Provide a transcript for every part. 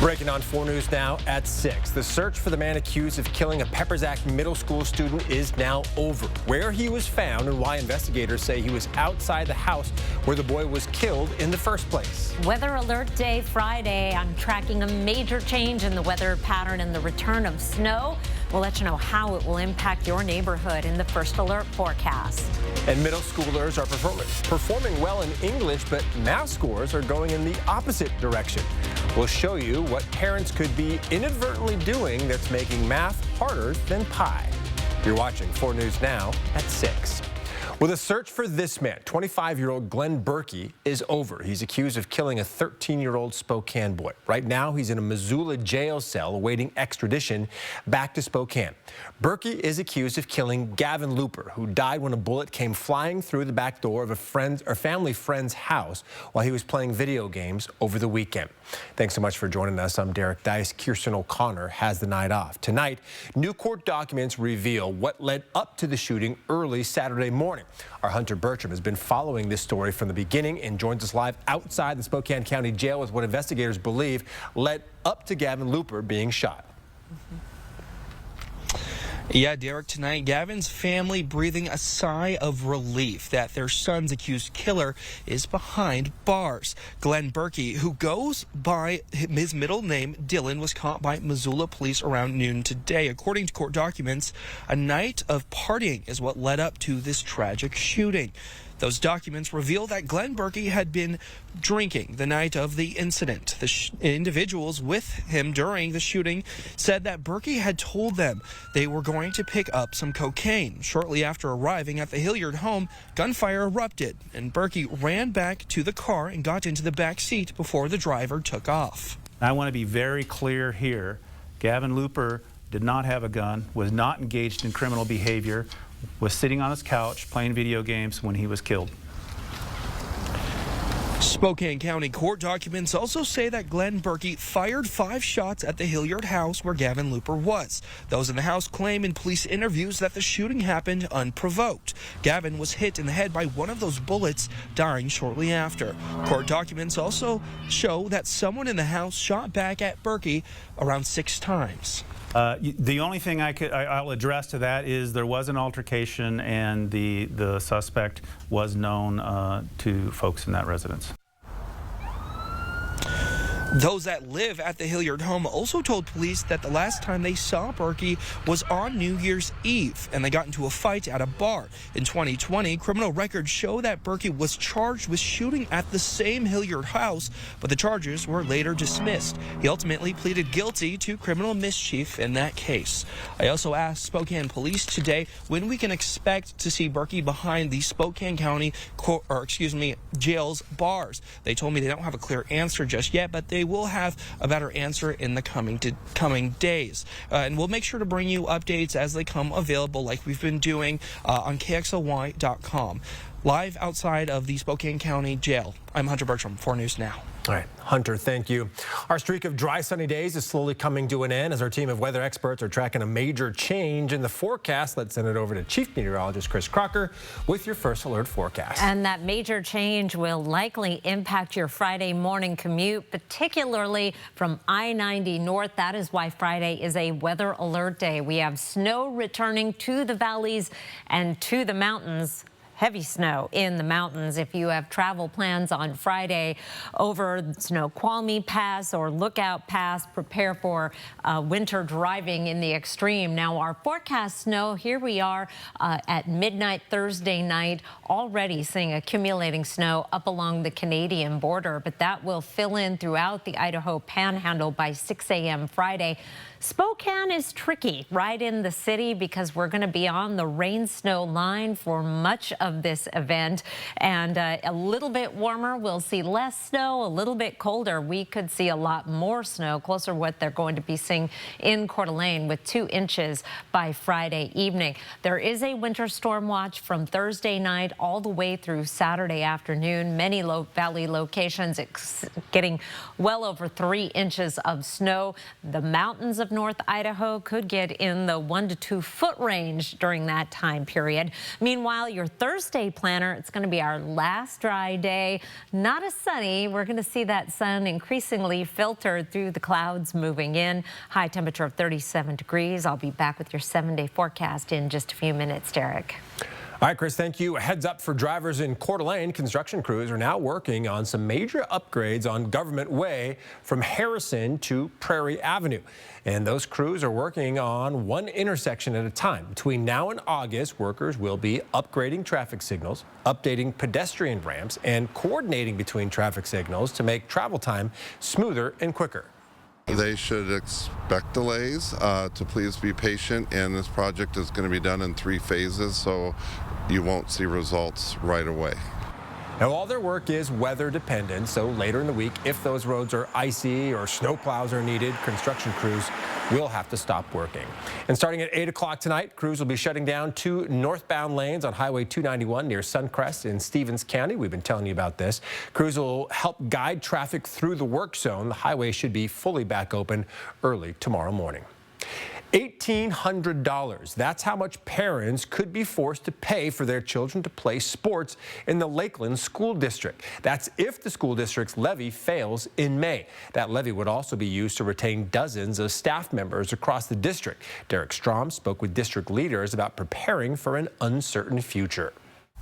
Breaking on 4 News now at 6. The search for the man accused of killing a Peppersack middle school student is now over. Where he was found and why investigators say he was outside the house where the boy was killed in the first place. Weather Alert Day Friday. I'm tracking a major change in the weather pattern and the return of snow. We'll let you know how it will impact your neighborhood in the First Alert forecast. And middle schoolers are performing well in English, but math scores are going in the opposite direction. We'll show you what parents could be inadvertently doing that's making math harder than pi. You're watching 4 News Now at 6. Well, the search for this man, 25-year-old Glenn Berkey, is over. He's accused of killing a 13-year-old Spokane boy. Right now, he's in a Missoula jail cell awaiting extradition back to Spokane. Berkey is accused of killing Gavin Looper, who died when a bullet came flying through the back door of a family friend's house while he was playing video games over the weekend. Thanks so much for joining us. I'm Derek Dice. Kirsten O'Connor has the night off. Tonight, new court documents reveal what led up to the shooting early Saturday morning. Our Hunter Bertram has been following this story from the beginning and joins us live outside the Spokane County Jail with what investigators believe led up to Gavin Looper being shot. Yeah, Derek, tonight, Gavin's family breathing a sigh of relief that their son's accused killer is behind bars. Glenn Berkey, who goes by his middle name, Dylan, was caught by Missoula police around noon today. According to court documents, a night of partying is what led up to this tragic shooting. Those documents reveal that Glenn Berkey had been drinking the night of the incident. The individuals with him during the shooting said that Berkey had told them they were going to pick up some cocaine. Shortly after arriving at the Hilliard home, gunfire erupted, and Berkey ran back to the car and got into the back seat before the driver took off. I want to be very clear here. Gavin Looper did not have a gun, was not engaged in criminal behavior, was sitting on his couch playing video games when he was killed. Spokane County court documents also say that Glenn Berkey fired 5 shots at the Hilliard house where Gavin Looper was. Those in the house claim in police interviews that the shooting happened unprovoked. Gavin was hit in the head by one of those bullets, dying shortly after. Court documents also show that someone in the house shot back at Berkey around 6 times. The only thing I'll address to that is there was an altercation and the suspect was known to folks in that residence. Those that live at the Hilliard home also told police that the last time they saw Berkey was on New Year's Eve, and they got into a fight at a bar. In 2020, criminal records show that Berkey was charged with shooting at the same Hilliard house, but the charges were later dismissed. He ultimately pleaded guilty to criminal mischief in that case. I also asked Spokane police today when we can expect to see Berkey behind the Spokane County jail's bars. They told me they don't have a clear answer just yet, but they will have a better answer in the coming days. And we'll make sure to bring you updates as they come available like we've been doing on KXLY.com. Live outside of the Spokane County Jail, I'm Hunter Bertram, 4 News Now. All right, Hunter, thank you. Our streak of dry, sunny days is slowly coming to an end as our team of weather experts are tracking a major change in the forecast. Let's send it over to Chief Meteorologist Chris Crocker with your First Alert forecast. And that major change will likely impact your Friday morning commute, particularly from I-90 north. That is why Friday is a weather alert day. We have snow returning to the valleys and to the mountains. Heavy snow in the mountains. If you have travel plans on Friday over Snoqualmie Pass or Lookout Pass, prepare for winter driving in the extreme. Now, our forecast snow, here we are at midnight Thursday night, already seeing accumulating snow up along the Canadian border, but that will fill in throughout the Idaho Panhandle by 6 a.m. Friday. Spokane is tricky right in the city because we're going to be on the rain-snow line for much of this event, and a little bit warmer. We'll see less snow, a little bit colder. We could see a lot more snow, closer to what they're going to be seeing in Coeur d'Alene with 2 inches by Friday evening. There is a winter storm watch from Thursday night all the way through Saturday afternoon. Many low valley locations getting well over 3 inches of snow. The mountains of North Idaho could get in the 1 to 2 foot range during that time period. Meanwhile, your Thursday Thursday planner, it's going to be our last dry day. Not as sunny. We're going to see that sun increasingly filtered through the clouds moving in. High temperature of 37 degrees. I'll be back with your 7-day forecast in just a few minutes, Derek. All right, Chris, thank you. A heads up for drivers in Coeur d'Alene. Construction crews are now working on some major upgrades on Government Way from Harrison to Prairie Avenue. And those crews are working on one intersection at a time. Between now and August, workers will be upgrading traffic signals, updating pedestrian ramps, and coordinating between traffic signals to make travel time smoother and quicker. They should expect delays, to please be patient, and this project is going to be done in 3 phases, so you won't see results right away. Now, all their work is weather dependent, so later in the week, if those roads are icy or snow plows are needed, construction crews will have to stop working. And starting at 8 o'clock tonight, crews will be shutting down 2 northbound lanes on Highway 291 near Suncrest in Stevens County. We've been telling you about this. Crews will help guide traffic through the work zone. The highway should be fully back open early tomorrow morning. $1,800. That's how much parents could be forced to pay for their children to play sports in the Lakeland School District. That's if the school district's levy fails in May. That levy would also be used to retain dozens of staff members across the district. Derek Strom spoke with district leaders about preparing for an uncertain future.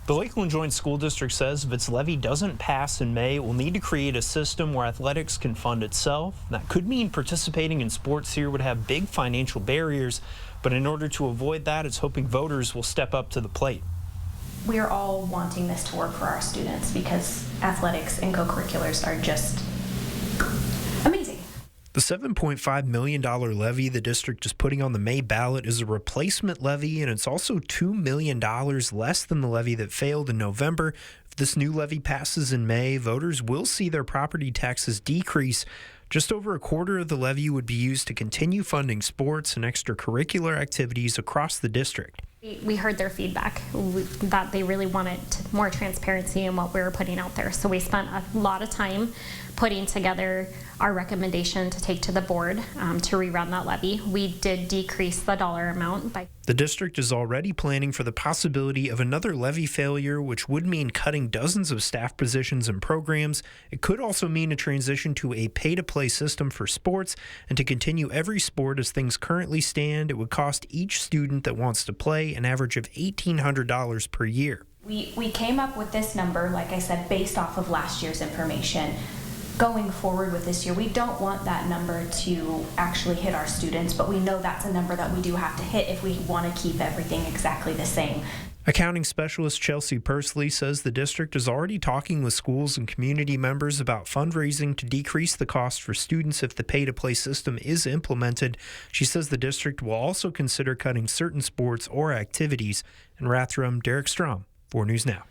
The Lakeland Joint School District says if its levy doesn't pass in May, it will need to create a system where athletics can fund itself. That could mean participating in sports here would have big financial barriers, but in order to avoid that, it's hoping voters will step up to the plate. We are all wanting this to work for our students because athletics and co-curriculars are just amazing. The $7.5 million levy the district is putting on the May ballot is a replacement levy, and it's also $2 million less than the levy that failed in November. If this new levy passes in May, voters will see their property taxes decrease. Just over a quarter of the levy would be used to continue funding sports and extracurricular activities across the district. We heard their feedback that they really wanted more transparency in what we were putting out there. So we spent a lot of time putting together our recommendation to take to the board to rerun that levy. We did decrease the dollar amount by. The district is already planning for the possibility of another levy failure, which would mean cutting dozens of staff positions and programs. It could also mean a transition to a pay-to-play system for sports, and to continue every sport as things currently stand, it would cost each student that wants to play an average of $1,800 per year. We came up with this number, like I said, based off of last year's information. Going forward with this year, we don't want that number to actually hit our students, but we know that's a number that we do have to hit if we want to keep everything exactly the same. Accounting specialist Chelsea Pursley says the district is already talking with schools and community members about fundraising to decrease the cost for students if the pay-to-play system is implemented. She says the district will also consider cutting certain sports or activities. In Rathdrum, Derek Strom, 4 News Now.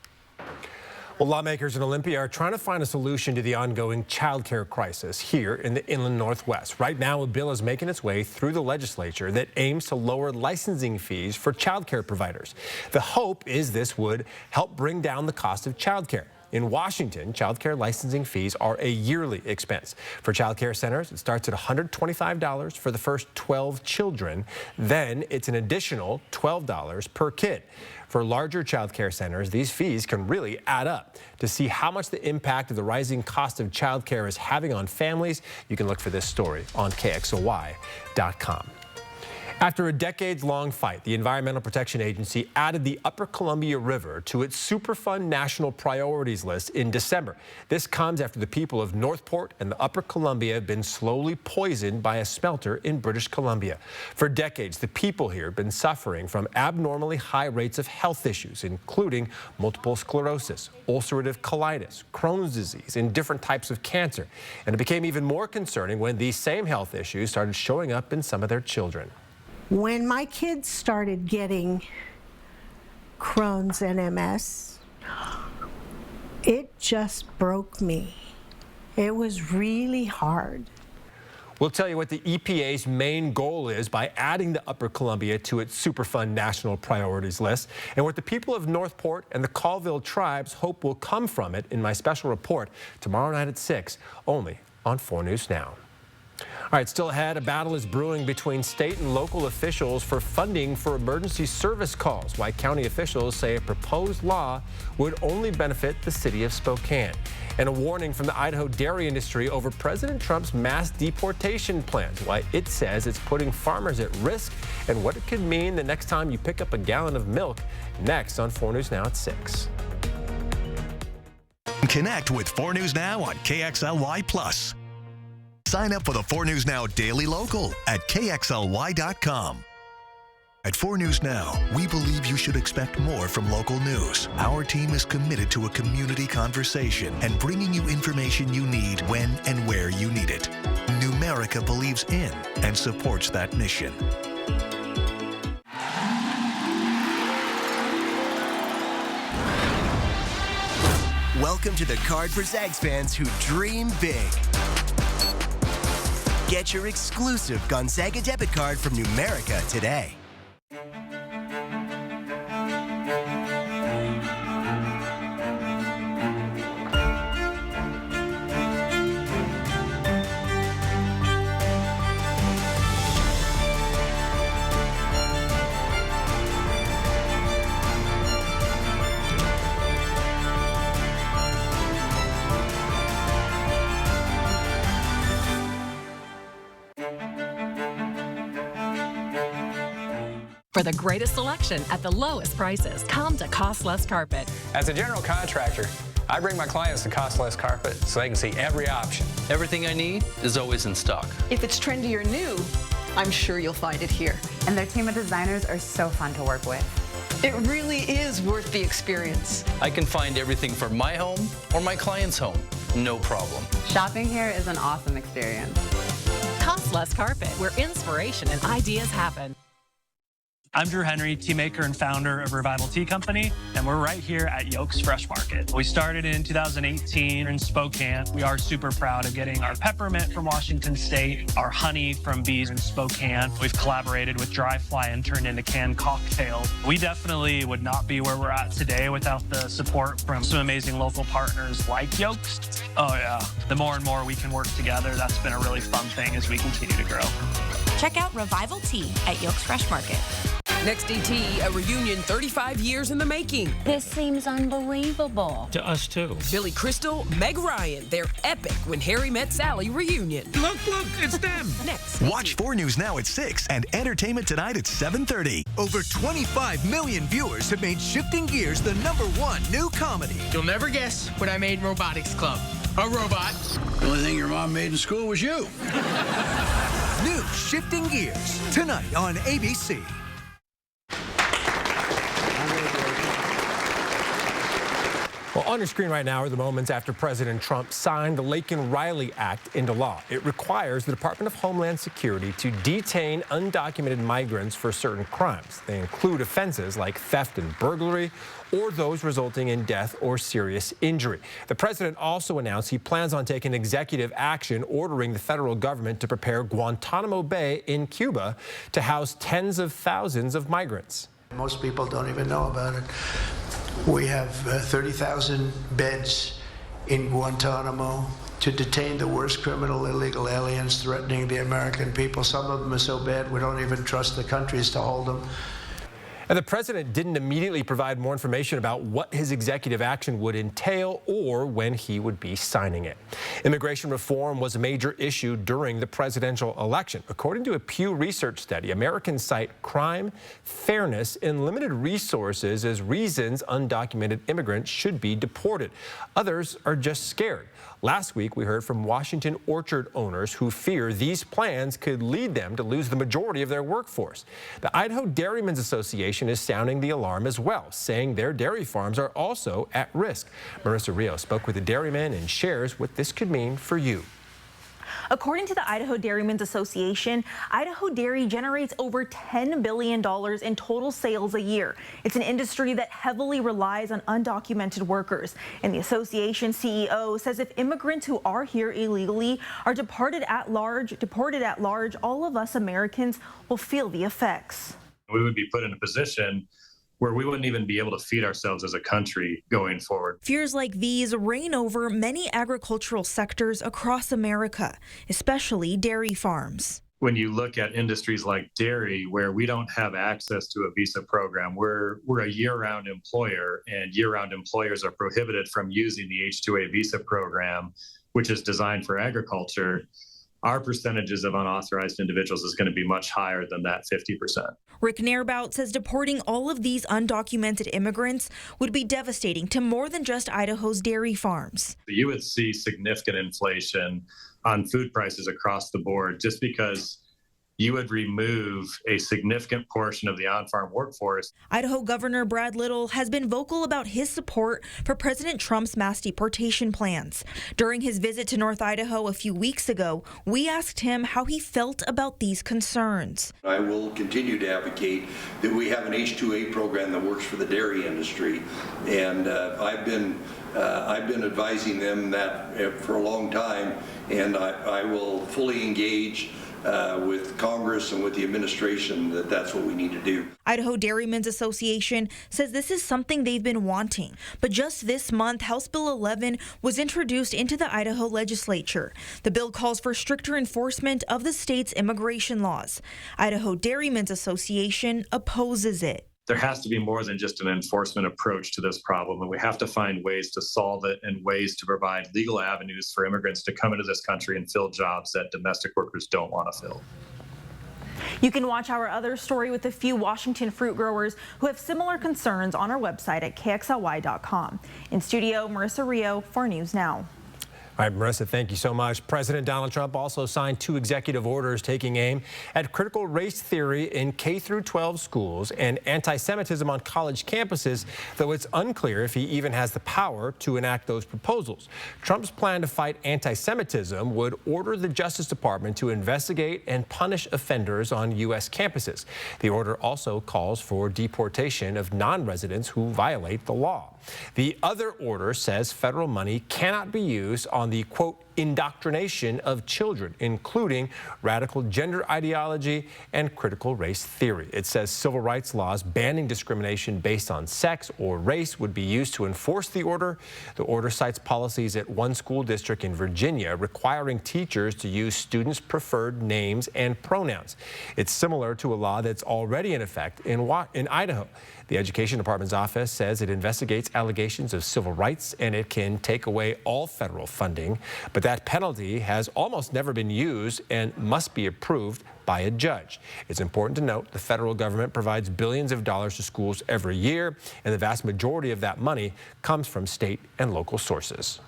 Well, lawmakers in Olympia are trying to find a solution to the ongoing child care crisis here in the Inland Northwest. Right now, a bill is making its way through the legislature that aims to lower licensing fees for child care providers. The hope is this would help bring down the cost of child care. In Washington, child care licensing fees are a yearly expense. For child care centers, it starts at $125 for the first 12 children. Then it's an additional $12 per kid. For larger child care centers, these fees can really add up. To see how much the impact of the rising cost of child care is having on families, you can look for this story on KXLY.com. After a decades-long fight, the Environmental Protection Agency added the Upper Columbia River to its Superfund National Priorities list in December. This comes after the people of Northport and the Upper Columbia have been slowly poisoned by a smelter in British Columbia. For decades, the people here have been suffering from abnormally high rates of health issues, including multiple sclerosis, ulcerative colitis, Crohn's disease, and different types of cancer. And it became even more concerning when these same health issues started showing up in some of their children. When my kids started getting Crohn's and MS, it just broke me. It was really hard. We'll tell you what the EPA's main goal is by adding the Upper Columbia to its Superfund National Priorities list, and what the people of Northport and the Colville tribes hope will come from it in my special report tomorrow night at 6, only on 4 News Now. All right, still ahead, a battle is brewing between state and local officials for funding for emergency service calls. Why county officials say a proposed law would only benefit the city of Spokane. And a warning from the Idaho dairy industry over President Trump's mass deportation plans. Why it says it's putting farmers at risk and what it could mean the next time you pick up a gallon of milk. Next on 4 News Now at 6. Connect with 4 News Now on KXLY+. Sign up for the 4 News Now Daily Local at KXLY.com. At 4 News Now, we believe you should expect more from local news. Our team is committed to a community conversation and bringing you information you need when and where you need it. Numerica believes in and supports that mission. Welcome to the card for Zags fans who dream big. Get your exclusive Gonzaga debit card from Numerica today. For the greatest selection at the lowest prices, come to Cost Less Carpet. As a general contractor, I bring my clients to Cost Less Carpet so they can see every option. Everything I need is always in stock. If it's trendy or new, I'm sure you'll find it here. And their team of designers are so fun to work with. It really is worth the experience. I can find everything for my home or my client's home. No problem. Shopping here is an awesome experience. Cost Less Carpet, where inspiration and ideas happen. I'm Drew Henry, tea maker and founder of Revival Tea Company, and we're right here at Yolks Fresh Market. We started in 2018 in Spokane. We are super proud of getting our peppermint from Washington State, our honey from bees in Spokane. We've collaborated with Dry Fly and turned into canned cocktails. We definitely would not be where we're at today without the support from some amazing local partners like Yolks. Oh yeah, the more and more we can work together, that's been a really fun thing as we continue to grow. Check out Revival Tea at Yolks Fresh Market. Next DT, a reunion 35 years in the making. This seems unbelievable. To us too. Billy Crystal, Meg Ryan, their epic When Harry Met Sally reunion. Look, it's them. Next. Watch 4 News Now at 6 and Entertainment Tonight at 7:30. Over 25 million viewers have made Shifting Gears the #1 new comedy. You'll never guess what I made in Robotics Club. A robot. The only thing your mom made in school was you. New Shifting Gears, tonight on ABC. Well, on your screen right now are the moments after President Trump signed the Laken-Riley Act into law. It requires the Department of Homeland Security to detain undocumented migrants for certain crimes. They include offenses like theft and burglary or those resulting in death or serious injury. The president also announced he plans on taking executive action ordering the federal government to prepare Guantanamo Bay in Cuba to house tens of thousands of migrants. Most people don't even know about it. We have 30,000 beds in Guantanamo to detain the worst criminal illegal aliens threatening the American people. Some of them are so bad we don't even trust the countries to hold them. And the president didn't immediately provide more information about what his executive action would entail or when he would be signing it. Immigration reform was a major issue during the presidential election. According to a Pew Research study, Americans cite crime, fairness, and limited resources as reasons undocumented immigrants should be deported. Others are just scared. Last week, we heard from Washington orchard owners who fear these plans could lead them to lose the majority of their workforce. The Idaho Dairymen's Association is sounding the alarm as well, saying their dairy farms are also at risk. Marissa Rios spoke with the dairymen and shares what this could mean for you. According to the Idaho Dairymen's Association, Idaho Dairy generates over $10 billion in total sales a year. It's an industry that heavily relies on undocumented workers. And the association CEO says if immigrants who are here illegally are deported at large, all of us Americans will feel the effects. We would be put in a position where we wouldn't even be able to feed ourselves as a country going forward. Fears like these reign over many agricultural sectors across America, especially dairy farms. When you look at industries like dairy, where we don't have access to a visa program, we're a year-round employer, and year-round employers are prohibited from using the H-2A visa program, which is designed for agriculture. Our percentages of unauthorized individuals is going to be much higher than that 50%. Rick Nairbout says deporting all of these undocumented immigrants would be devastating to more than just Idaho's dairy farms. You would see significant inflation on food prices across the board just because you would remove a significant portion of the on-farm workforce. Idaho Governor Brad Little has been vocal about his support for President Trump's mass deportation plans. During his visit to North Idaho a few weeks ago, we asked him how he felt about these concerns. I will continue to advocate that we have an H-2A program that works for the dairy industry, and I've been advising them that for a long time, and I will fully engage with Congress and with the administration that that's what we need to do. Idaho Dairymen's Association says this is something they've been wanting. But just this month, House Bill 11 was introduced into the Idaho legislature. The bill calls for stricter enforcement of the state's immigration laws. Idaho Dairymen's Association opposes it. There has to be more than just an enforcement approach to this problem, and we have to find ways to solve it and ways to provide legal avenues for immigrants to come into this country and fill jobs that domestic workers don't want to fill. You can watch our other story with a few Washington fruit growers who have similar concerns on our website at KXLY.com. In studio, Marissa Rio for News Now. All right, Marissa, thank you so much. President Donald Trump also signed 2 executive orders taking aim at critical race theory in K-12 schools and anti-Semitism on college campuses, though it's unclear if he even has the power to enact those proposals. Trump's plan to fight anti-Semitism would order the Justice Department to investigate and punish offenders on U.S. campuses. The order also calls for deportation of non-residents who violate the law. The other order says federal money cannot be used on the, quote, indoctrination of children, including radical gender ideology and critical race theory. It says civil rights laws banning discrimination based on sex or race would be used to enforce the order. The order cites policies at one school district in Virginia requiring teachers to use students' preferred names and pronouns. It's similar to a law that's already in effect in Idaho. The Education Department's office says it investigates allegations of civil rights and it can take away all federal funding. But that penalty has almost never been used and must be approved by a judge. It's important to note the federal government provides billions of dollars to schools every year, and the vast majority of that money comes from state and local sources.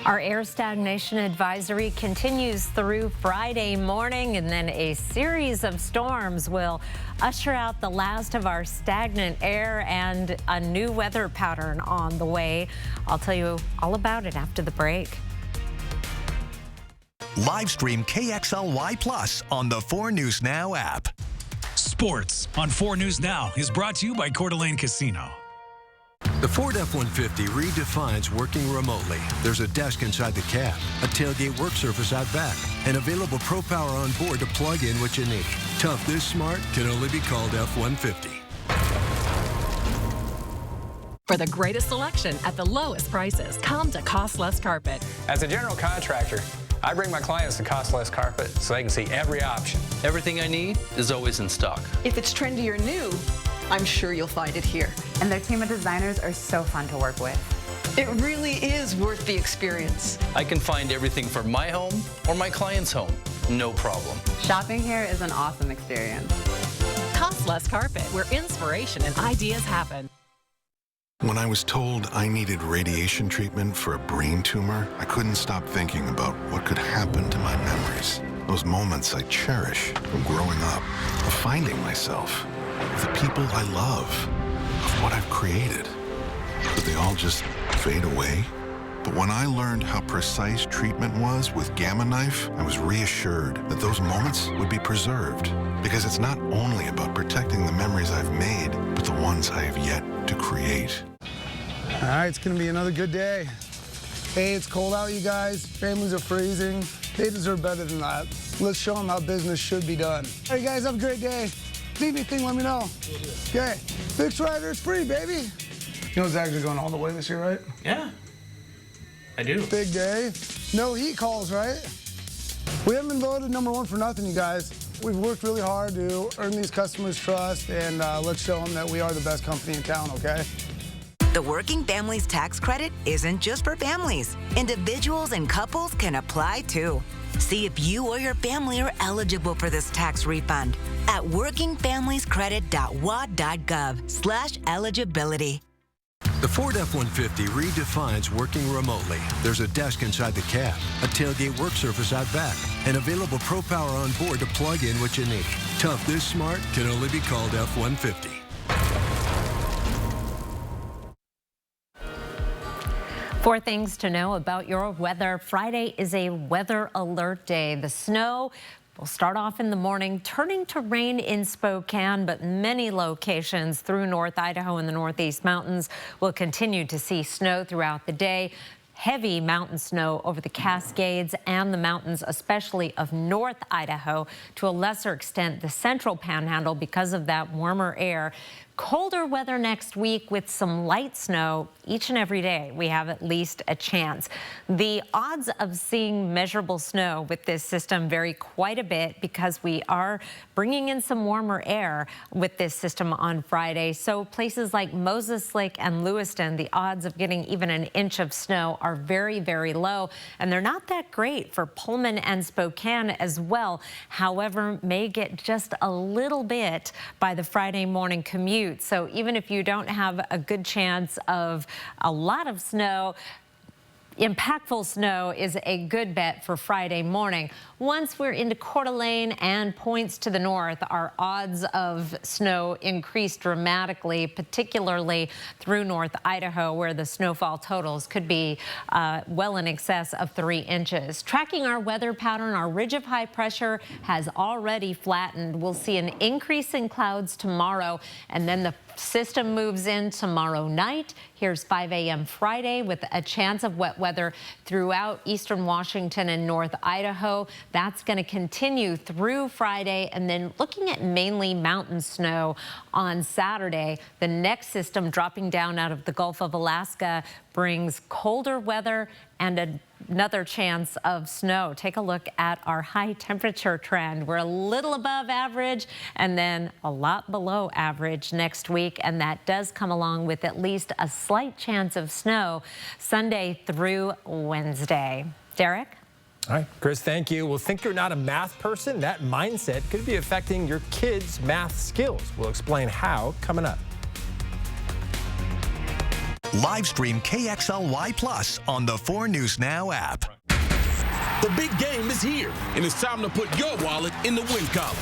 Our air stagnation advisory continues through Friday morning, and then a series of storms will usher out the last of our stagnant air and a new weather pattern on the way. I'll tell you all about it after the break. Live stream KXLY Plus on the 4 News Now app. Sports on 4 News Now is brought to you by Coeur d'Alene Casino. The Ford F-150 redefines working remotely. There's a desk inside the cab, a tailgate work surface out back, and available Pro Power on board to plug in what you need. Tough this smart can only be called F-150. For the greatest selection at the lowest prices, come to Cost Less Carpet. As a general contractor, I bring my clients to Cost Less Carpet so they can see every option. Everything I need is always in stock. If it's trendy or new, I'm sure you'll find it here. And their team of designers are so fun to work with. It really is worth the experience. I can find everything for my home or my client's home. No problem. Shopping here is an awesome experience. Cost Less Carpet, where inspiration and ideas happen. When I was told I needed radiation treatment for a brain tumor, I couldn't stop thinking about what could happen to my memories. Those moments I cherish from growing up, of finding myself, of the people I love, of what I've created. But they all just fade away. But when I learned how precise treatment was with Gamma Knife, I was reassured that those moments would be preserved. Because it's not only about protecting the memories I've made, but the ones I have yet to create. All right, it's gonna be another good day. Hey, it's cold out, you guys. Families are freezing. They deserve better than that. Let's show them how business should be done. All right, guys, have a great day. Need anything, let me know. Okay. Fix Rider, it's free, baby. You know it's actually going all the way this year, right? Yeah, I do. Big day. No heat calls, right? We haven't been voted #1 for nothing, you guys. We've worked really hard to earn these customers' trust, and let's show them that we are the best company in town, okay? The Working Families Tax Credit isn't just for families. Individuals and couples can apply too. See if you or your family are eligible for this tax refund at workingfamiliescredit.wad.gov/eligibility. The Ford F-150 redefines working remotely. There's a desk inside the cab, a tailgate work surface out back, and available Pro Power on board to plug in what you need. Tough this smart can only be called F-150. Four things to know about your weather. Friday is a weather alert day. The snow will start off in the morning, turning to rain in Spokane, but many locations through North Idaho and the Northeast Mountains will continue to see snow throughout the day. Heavy mountain snow over the Cascades and the mountains, especially of North Idaho, to a lesser extent the central panhandle because of that warmer air. Colder weather next week with some light snow each and every day. We have at least a chance. The odds of seeing measurable snow with this system vary quite a bit because we are bringing in some warmer air with this system on Friday. So places like Moses Lake and Lewiston, the odds of getting even an inch of snow are very, very low. And they're not that great for Pullman and Spokane as well. However, may get just a little bit by the Friday morning commute. So even if you don't have a good chance of a lot of snow, impactful snow is a good bet for Friday morning. Once we're into Coeur d'Alene and points to the north, our odds of snow increase dramatically, particularly through North Idaho, where the snowfall totals could be well in excess of 3 inches. Tracking our weather pattern, our ridge of high pressure has already flattened. We'll see an increase in clouds tomorrow, and then the system moves in tomorrow night. Here's 5 a.m. Friday with a chance of wet weather throughout eastern Washington and North Idaho. That's going to continue through Friday, and then looking at mainly mountain snow on Saturday. The next system dropping down out of the Gulf of Alaska brings colder weather and another chance of snow. Take a look at our high temperature trend. We're a little above average and then a lot below average next week, and that does come along with at least a slight chance of snow Sunday through Wednesday. Derek? All right, Chris, thank you. Well, think you're not a math person? That mindset could be affecting your kids' math skills. We'll explain how coming up. Live stream KXLY Plus on the 4 News Now app. The big game is here, and it's time to put your wallet in the win column.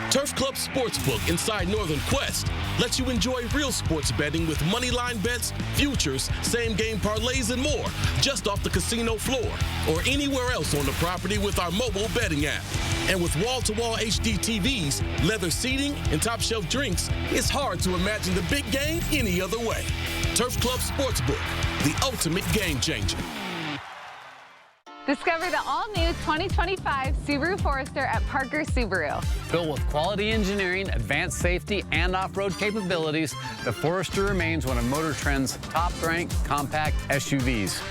Turf Club Sportsbook inside Northern Quest lets you enjoy real sports betting with moneyline bets, futures, same-game parlays, and more just off the casino floor or anywhere else on the property with our mobile betting app. And with wall-to-wall HD TVs, leather seating, and top-shelf drinks, it's hard to imagine the big game any other way. Turf Club Sportsbook, the ultimate game changer. Discover the all-new 2025 Subaru Forester at Parker Subaru. Built with quality engineering, advanced safety, and off-road capabilities, the Forester remains one of Motor Trend's top-ranked compact SUVs.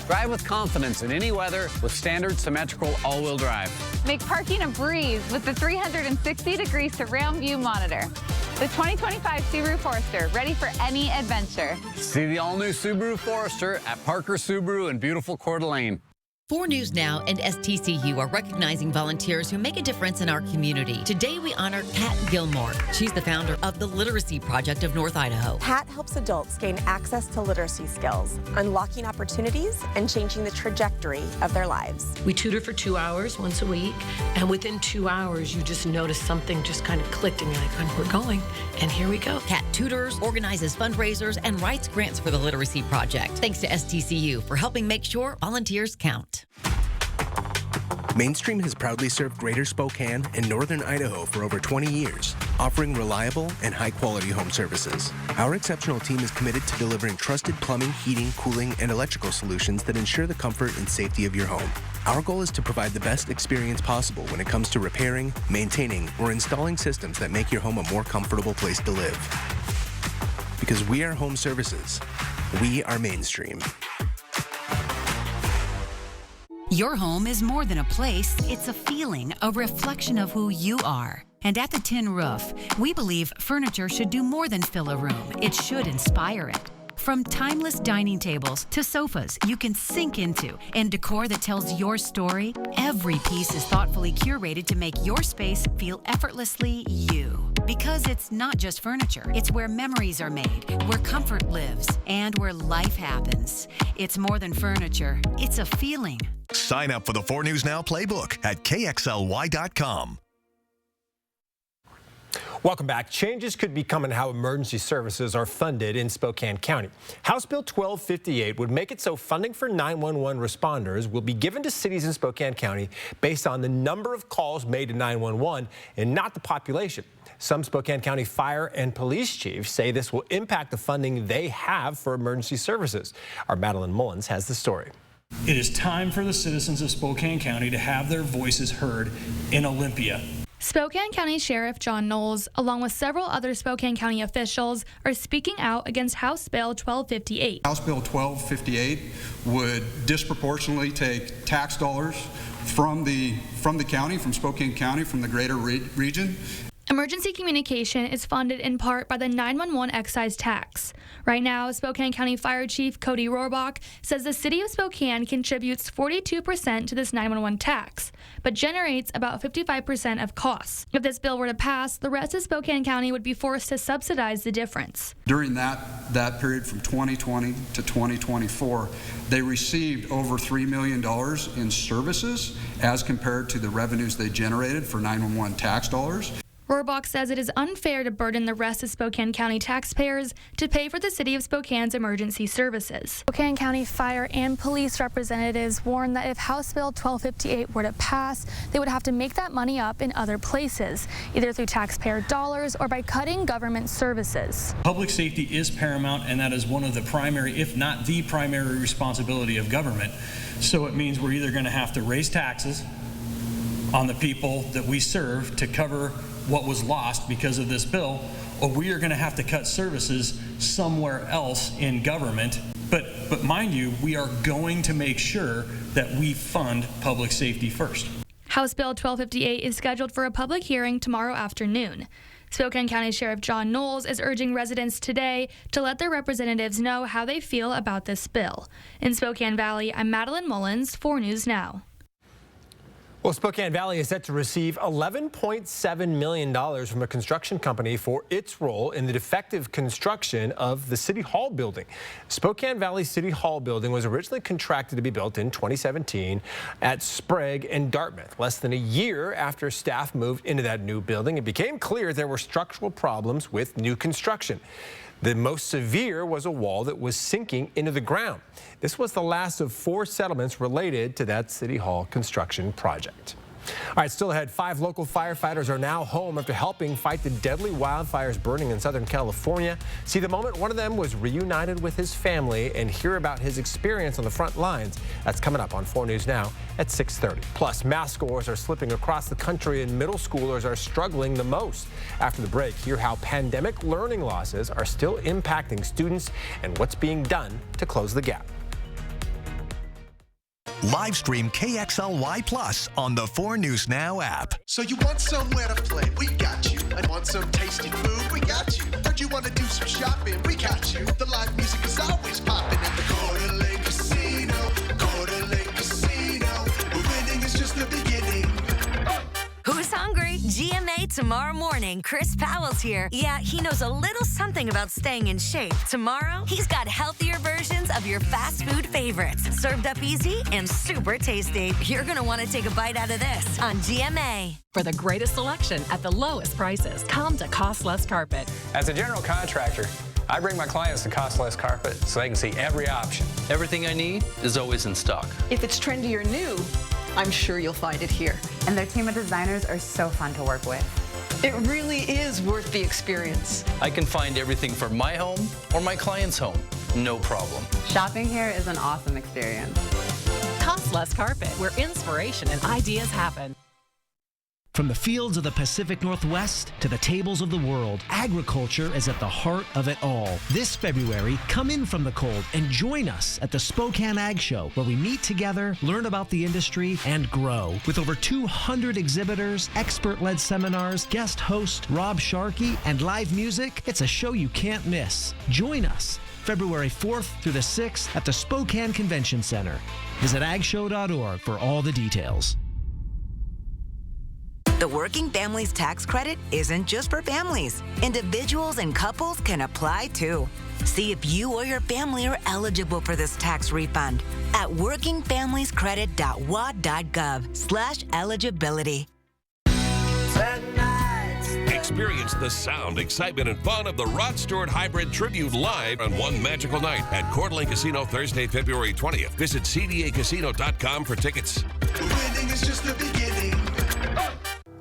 Drive with confidence in any weather with standard symmetrical all-wheel drive. Make parking a breeze with the 360-degree surround view monitor. The 2025 Subaru Forester, ready for any adventure. See the all-new Subaru Forester at Parker Subaru in beautiful Coeur d'Alene. 4 News Now and STCU are recognizing volunteers who make a difference in our community. Today we honor Pat Gilmore. She's the founder of the Literacy Project of North Idaho. Pat helps adults gain access to literacy skills, unlocking opportunities and changing the trajectory of their lives. We tutor for 2 hours once a week, and within 2 hours you just notice something just kind of clicked and you're like, we're going, and here we go. Pat tutors, organizes fundraisers, and writes grants for the Literacy Project. Thanks to STCU for helping make sure volunteers count. Mainstream has proudly served Greater Spokane and Northern Idaho for over 20 years, offering reliable and high-quality home services. Our exceptional team is committed to delivering trusted plumbing, heating, cooling, and electrical solutions that ensure the comfort and safety of your home. Our goal is to provide the best experience possible when it comes to repairing, maintaining, or installing systems that make your home a more comfortable place to live. Because we are home services. We are mainstream. Your home is more than a place, it's a feeling, a reflection of who you are. And at the Tin Roof, we believe furniture should do more than fill a room. It should inspire it. From timeless dining tables to sofas you can sink into and decor that tells your story, every piece is thoughtfully curated to make your space feel effortlessly you. Because it's not just furniture, it's where memories are made, where comfort lives, and where life happens. It's more than furniture, it's a feeling. Sign up for the 4 News Now playbook at KXLY.com. Welcome back. Changes could be coming to how emergency services are funded in Spokane County. House Bill 1258 would make it so funding for 911 responders will be given to cities in Spokane County based on the number of calls made to 911 and not the population. Some Spokane County fire and police chiefs say this will impact the funding they have for emergency services. Our Madeline Mullins has the story. It is time for the citizens of Spokane County to have their voices heard in Olympia. Spokane County Sheriff John Knowles, along with several other Spokane County officials, are speaking out against House Bill 1258. House Bill 1258 would disproportionately take tax dollars from the county, from Spokane County, from the greater region. Emergency communication is funded in part by the 911 excise tax. Right now, Spokane County Fire Chief Cody Rohrbach says the city of Spokane contributes 42% to this 911 tax, but generates about 55% of costs. If this bill were to pass, the rest of Spokane County would be forced to subsidize the difference. During that period from 2020 to 2024, they received over $3 million in services as compared to the revenues they generated for 911 tax dollars. Rohrbach says it is unfair to burden the rest of Spokane County taxpayers to pay for the city of Spokane's emergency services. Spokane County fire and police representatives warn that if House Bill 1258 were to pass, they would have to make that money up in other places, either through taxpayer dollars or by cutting government services. Public safety is paramount, and that is one of the primary, if not the primary, responsibility of government. So it means we're either going to have to raise taxes on the people that we serve to cover what was lost because of this bill, or we are going to have to cut services somewhere else in government. But mind you, we are going to make sure that we fund public safety first. House Bill 1258 is scheduled for a public hearing tomorrow afternoon. Spokane County Sheriff John Knowles is urging residents today to let their representatives know how they feel about this bill. In Spokane Valley, I'm Madeline Mullins, 4 News Now. Well, Spokane Valley is set to receive $11.7 million from a construction company for its role in the defective construction of the City Hall building. Spokane Valley City Hall building was originally contracted to be built in 2017 at Sprague and Dartmouth. Less than a year after staff moved into that new building, it became clear there were structural problems with new construction. The most severe was a wall that was sinking into the ground. This was the last of 4 settlements related to that City Hall construction project. All right, still ahead, 5 local firefighters are now home after helping fight the deadly wildfires burning in Southern California. See the moment one of them was reunited with his family and hear about his experience on the front lines. That's coming up on 4 News Now at 6:30. Plus, math scores are slipping across the country and middle schoolers are struggling the most. After the break, hear how pandemic learning losses are still impacting students and what's being done to close the gap. Live stream KXLY Plus on the 4 News Now app. So you want somewhere to play? We got you. I want some tasty food? We got you. Heard you want to do some shopping? We got you. The live music is always popping at the Coeur d'Alene Casino. Coeur d'Alene Casino. Winning is just the beginning. Who's hungry? GMA tomorrow morning. Chris Powell's here. Yeah, he knows a little something about staying in shape. Tomorrow, he's got healthier versions of your fast food favorites, served up easy and super tasty. You're going to want to take a bite out of this on GMA. For the greatest selection at the lowest prices, come to Cost Less Carpet. As a general contractor, I bring my clients to Cost Less Carpet so they can see every option. Everything I need is always in stock. If it's trendy or new, I'm sure you'll find it here. And their team of designers are so fun to work with. It really is worth the experience. I can find everything for my home or my client's home. No problem. Shopping here is an awesome experience. Cost Less Carpet, where inspiration and ideas happen. From the fields of the Pacific Northwest to the tables of the world, agriculture is at the heart of it all. This February, come in from the cold and join us at the Spokane Ag Show, where we meet together, learn about the industry, and grow. With over 200 exhibitors, expert-led seminars, guest host Rob Sharkey, and live music, it's a show you can't miss. Join us February 4th through the 6th at the Spokane Convention Center. Visit agshow.org for all the details. The Working Families Tax Credit isn't just for families. Individuals and couples can apply too. See if you or your family are eligible for this tax refund at workingfamiliescredit.wad.gov/eligibility. Experience the sound, excitement, and fun of the Rod Stewart Hybrid Tribute live on one magical night at Coeur d'Alene Casino Thursday, February 20th. Visit cdacasino.com for tickets. Winning is just the beginning.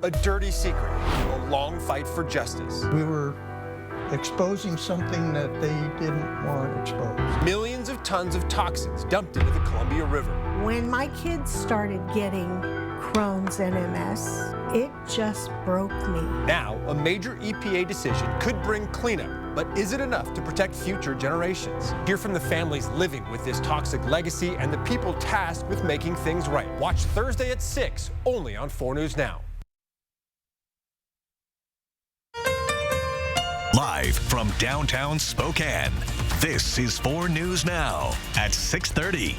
A dirty secret, a long fight for justice. We were exposing something that they didn't want exposed. Millions of tons of toxins dumped into the Columbia River. When my kids started getting Crohn's and MS, it just broke me. Now, a major EPA decision could bring cleanup, but is it enough to protect future generations? Hear from the families living with this toxic legacy and the people tasked with making things right. Watch Thursday at 6, only on 4 News Now. Live from downtown Spokane, this is 4 News Now at 6:30.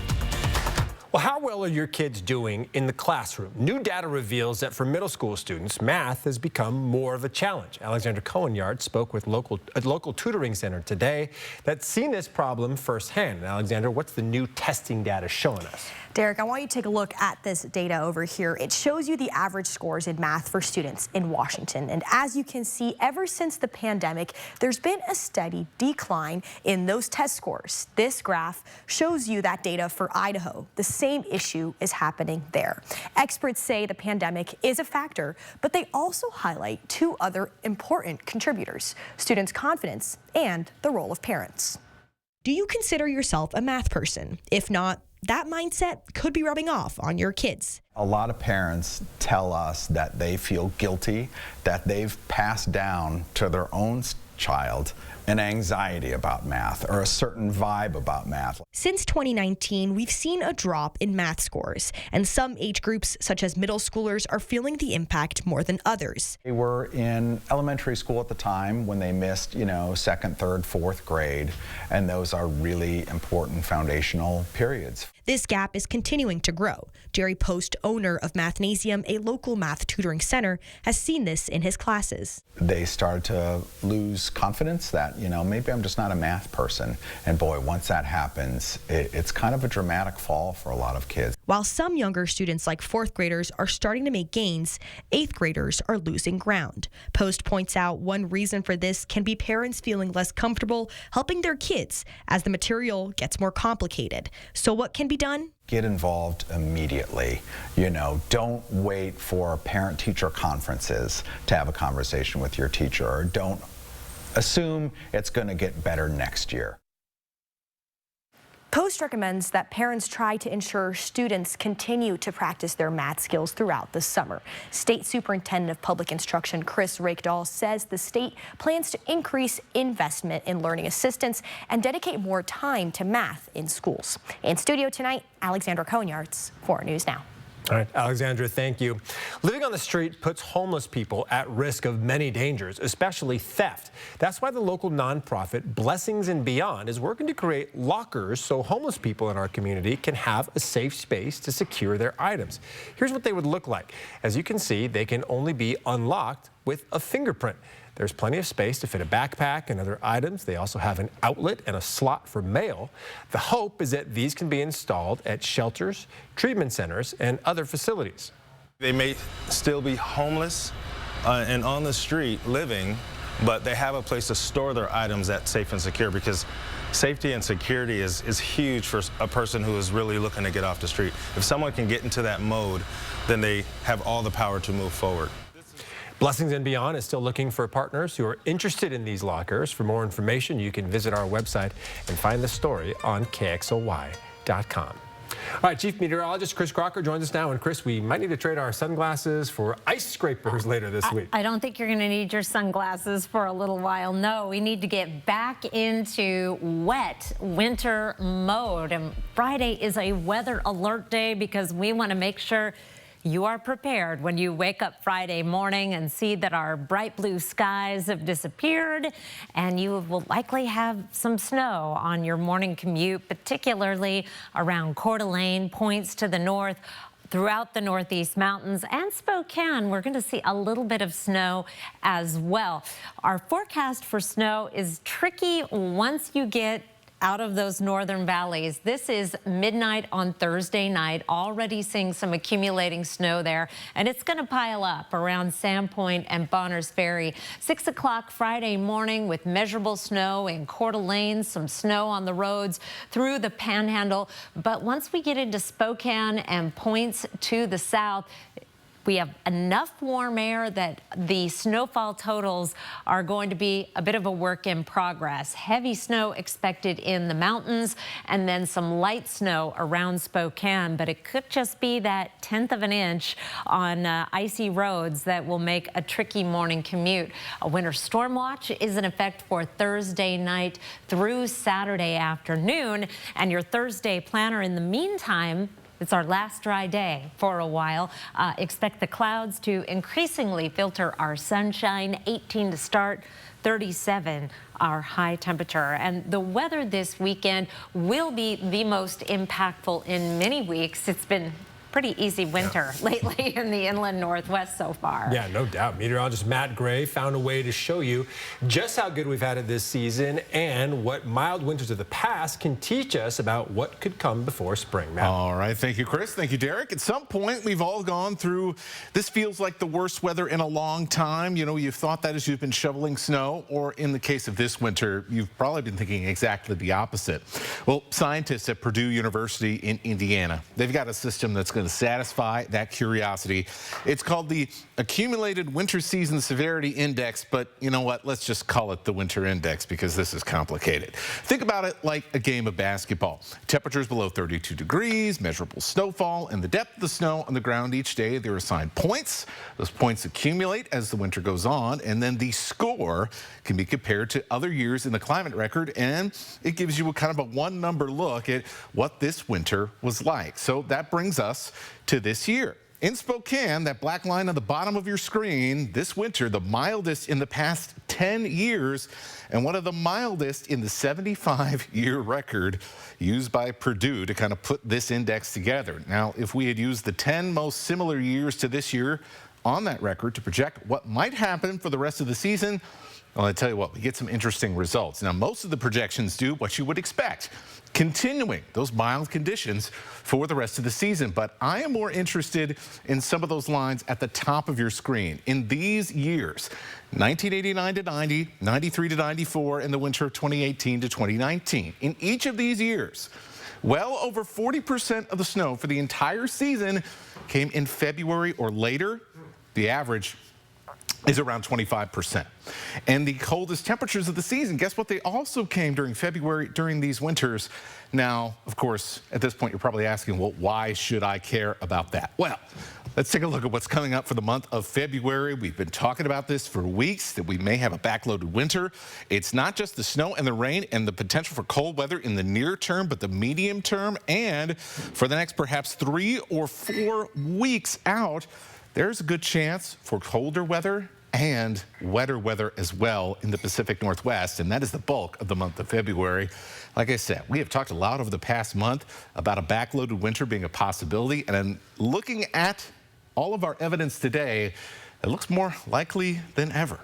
Well, how well are your kids doing in the classroom? New data reveals that for middle school students, math has become more of a challenge. Alexandra Cohen-Yard spoke with a local tutoring center today that's seen this problem firsthand. And Alexandra, what's the new testing data showing us? Derek, I want you to take a look at this data over here. It shows you the average scores in math for students in Washington. And as you can see, ever since the pandemic, there's been a steady decline in those test scores. This graph shows you that data for Idaho. The same issue is happening there. Experts say the pandemic is a factor, but they also highlight 2 other important contributors: students' confidence and the role of parents. Do you consider yourself a math person? If not, that mindset could be rubbing off on your kids. A lot of parents tell us that they feel guilty, that they've passed down to their own child an anxiety about math or a certain vibe about math. Since 2019, we've seen a drop in math scores, and some age groups, such as middle schoolers, are feeling the impact more than others. They were in elementary school at the time when they missed, 2nd, 3rd, 4th grade, and those are really important foundational periods. This gap is continuing to grow. Jerry Post, owner of Mathnasium, a local math tutoring center, has seen this in his classes. They started to lose confidence that, maybe I'm just not a math person. And boy, once that happens, it's kind of a dramatic fall for a lot of kids. While some younger students like 4th graders are starting to make gains, 8th graders are losing ground. Post points out one reason for this can be parents feeling less comfortable helping their kids as the material gets more complicated. So what can be done? Get involved immediately. Don't wait for parent-teacher conferences to have a conversation with your teacher, or don't assume it's going to get better next year. Post recommends that parents try to ensure students continue to practice their math skills throughout the summer. State Superintendent of Public Instruction Chris Rakedahl says the state plans to increase investment in learning assistance and dedicate more time to math in schools. In studio tonight, Alexandra Cohen-Yard, 4 News Now. All right, Alexandra, thank you. Living on the street puts homeless people at risk of many dangers, especially theft. That's why the local nonprofit Blessings and Beyond is working to create lockers so homeless people in our community can have a safe space to secure their items. Here's what they would look like. As you can see, they can only be unlocked with a fingerprint. There's plenty of space to fit a backpack and other items. They also have an outlet and a slot for mail. The hope is that these can be installed at shelters, treatment centers, and other facilities. They may still be homeless and on the street living, but they have a place to store their items that's safe and secure, because safety and security is huge for a person who is really looking to get off the street. If someone can get into that mode, then they have all the power to move forward. Blessings and Beyond is still looking for partners who are interested in these lockers. For more information, you can visit our website and find the story on KXLY.com. All right, Chief Meteorologist Chris Crocker joins us now. And Chris, we might need to trade our sunglasses for ice scrapers later this week. I don't think you're going to need your sunglasses for a little while. No, we need to get back into wet winter mode. And Friday is a weather alert day because we want to make sure you are prepared when you wake up Friday morning and see that our bright blue skies have disappeared, and you will likely have some snow on your morning commute, particularly around Coeur d'Alene, points to the north, throughout the Northeast Mountains and Spokane. We're going to see a little bit of snow as well. Our forecast for snow is tricky once you get out of those northern valleys. This is midnight on Thursday night, already seeing some accumulating snow there, and it's going to pile up around Sandpoint and Bonners Ferry. 6 o'clock Friday morning with measurable snow in Coeur d'Alene, some snow on the roads through the Panhandle. But once we get into Spokane and points to the south, we have enough warm air that the snowfall totals are going to be a bit of a work in progress. Heavy snow expected in the mountains and then some light snow around Spokane, but it could just be that 1/10 of an inch on icy roads that will make a tricky morning commute. A winter storm watch is in effect for Thursday night through Saturday afternoon, and your Thursday planner in the meantime, it's our last dry day for a while. Expect the clouds to increasingly filter our sunshine. 18 to start, 37 our high temperature. And the weather this weekend will be the most impactful in many weeks. It's been pretty easy winter lately in the inland Northwest so far. Yeah, no doubt. Meteorologist Matt Gray found a way to show you just how good we've had it this season and what mild winters of the past can teach us about what could come before spring. Matt. All right. Thank you, Chris. Thank you, Derek. At some point, we've all gone through, this feels like the worst weather in a long time. You know, you've thought that as you've been shoveling snow, or in the case of this winter, you've probably been thinking exactly the opposite. Well, scientists at Purdue University in Indiana, they've got a system that's going to satisfy that curiosity. It's called the Accumulated Winter Season Severity Index, but you know what? Let's just call it the Winter Index because this is complicated. Think about it like a game of basketball. Temperatures below 32 degrees, measurable snowfall, and the depth of the snow on the ground each day. They're assigned points. Those points accumulate as the winter goes on, and then the score can be compared to other years in the climate record, and it gives you a kind of a one-number look at what this winter was like. So that brings us to this year. In Spokane, that black line on the bottom of your screen, this winter, the mildest in the past 10 years and one of the mildest in the 75-year record used by Purdue to kind of put this index together. Now, if we had used the 10 most similar years to this year on that record to project what might happen for the rest of the season, well, I tell you what, we get some interesting results. Now, most of the projections do what you would expect, continuing those mild conditions for the rest of the season. But I am more interested in some of those lines at the top of your screen. In these years, 1989 to 90, 93 to 94, and the winter of 2018 to 2019. In each of these years, well over 40% of the snow for the entire season came in February or later. The average is around 25%. And the coldest temperatures of the season, guess what? They also came during February, during these winters. Now, of course, at this point, you're probably asking, well, why should I care about that? Well, let's take a look at what's coming up for the month of February. We've been talking about this for weeks, that we may have a backloaded winter. It's not just the snow and the rain and the potential for cold weather in the near term, but the medium term. And for the next perhaps 3 or 4 weeks out, there's a good chance for colder weather and wetter weather as well in the Pacific Northwest, and that is the bulk of the month of February. Like I said, we have talked a lot over the past month about a backloaded winter being a possibility, and I'm looking at all of our evidence today, it looks more likely than ever.